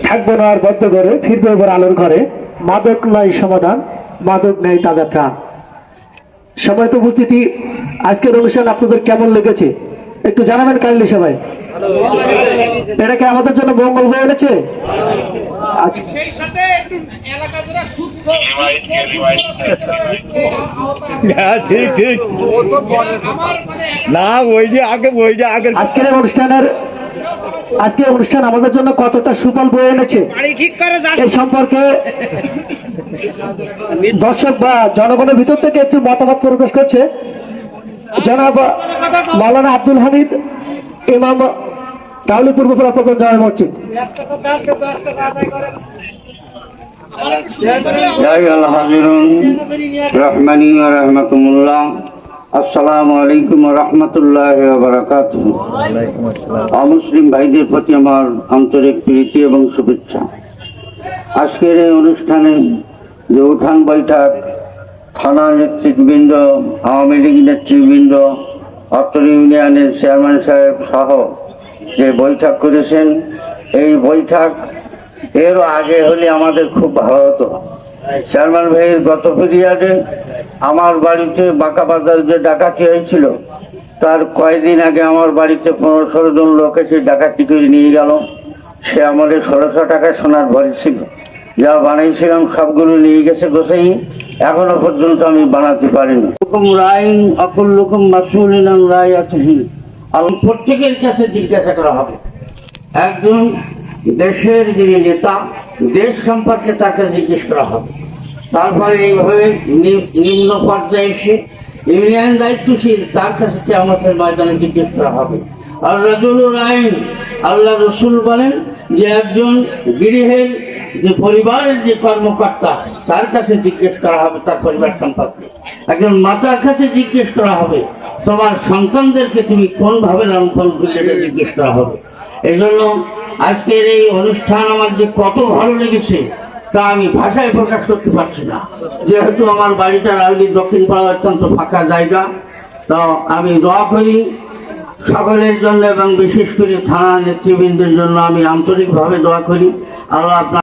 থাকবো না আর বদ্ধ করে, ফিরবো এবার আলোর ঘরে। মাদক নয় সমাধান, মাদক নেই তাজা প্রাণ। সবাই তো উপস্থিতি, আজকের অনুষ্ঠান আপনাদের কেমন লেগেছে একটু জানাবেন কাইন্ডলি সবাই। এটা কি আমাদের জন্য মঙ্গল হয়ে এনেছে? আচ্ছা, ঠিক ঠিক না, আজকের অনুষ্ঠান আমাদের জন্য কতটা সুফল বয়ে এনেছে এই সম্পর্কে দর্শক বা জনগণের ভিতর থেকে একটু মতামত প্রকাশ করছে জনাব মাওলানা আব্দুল হামিদ, ইমাম টাউলি পূর্বপাড়া প্রধান জামে মসজিদ। আসসালামু আলাইকুম ওয়া রাহমাতুল্লাহি ওয়া বারাকাতুহু। অমুসলিম ভাইদের প্রতি আমার আন্তরিক প্রীতি এবং শুভেচ্ছা। আজকের এই অনুষ্ঠানে যে উঠান বৈঠক থানা নেতৃবৃন্দ, আওয়ামী লীগ নেতৃবৃন্দ, অত্র ইউনিয়নের চেয়ারম্যান সাহেব সহ যে বৈঠক করেছেন, এই বৈঠক এরও আগে হলে আমাদের খুব ভালো হতো। চেয়ারম্যান ভাইয়ের গত পিরিয়ডে আমার বাড়িতে বাঁকা বাজার যে ডাকাতি হয়েছিল, তার কয়েকদিন আগে আমার বাড়িতে 15-16 জন লোক এসে ডাকাতি করে নিয়ে গেল। সে আমলে 1600 টাকা সোনার ভরি ছিল, যা বানাইছিলাম সবগুলো নিয়ে গেছে গোসাই। এখনো পর্যন্ত আমি বানাতে পারিনি। প্রত্যেকের কাছে জিজ্ঞাসা করা হবে। একজন দেশের যিনি নেতা, দেশ সম্পর্কে তাকে জিজ্ঞেস করা হবে। তারপরে এইভাবে নিম্ন পর্যায়ে এসে ইউনিয়ন দায়িত্বশীল, তার কাছে কিয়ামতের ময়দানে জিজ্ঞেস করা হবে। আর রাজুলুল আইন, আল্লাহ রসুল বলেন যে একজন গৃহের যে পরিবারের যে কর্মকর্তা, তার কাছে জিজ্ঞেস করা হবে তার পরিবার সম্পর্কে। একজন মাতার কাছে জিজ্ঞেস করা হবে তোমার সন্তানদেরকে তুমি কোনভাবে লালন পালন করলে, এটা জিজ্ঞেস করা হবে। এই জন্য আজকের এই অনুষ্ঠান আমার যে কত ভালো লেগেছে তা আমি ভাষায় প্রকাশ করতে পারছি না। যেহেতু আমার বাড়িটা রাউলি দক্ষিণ পাড়া অত্যন্ত ফাঁকা জায়গা, তো আমি দোয়া করি সকলের জন্য এবং বিশেষ করে থানা নেতৃবৃন্দের জন্য আমি আন্তরিকভাবে দোয়া করি। আল্লাহ আপনার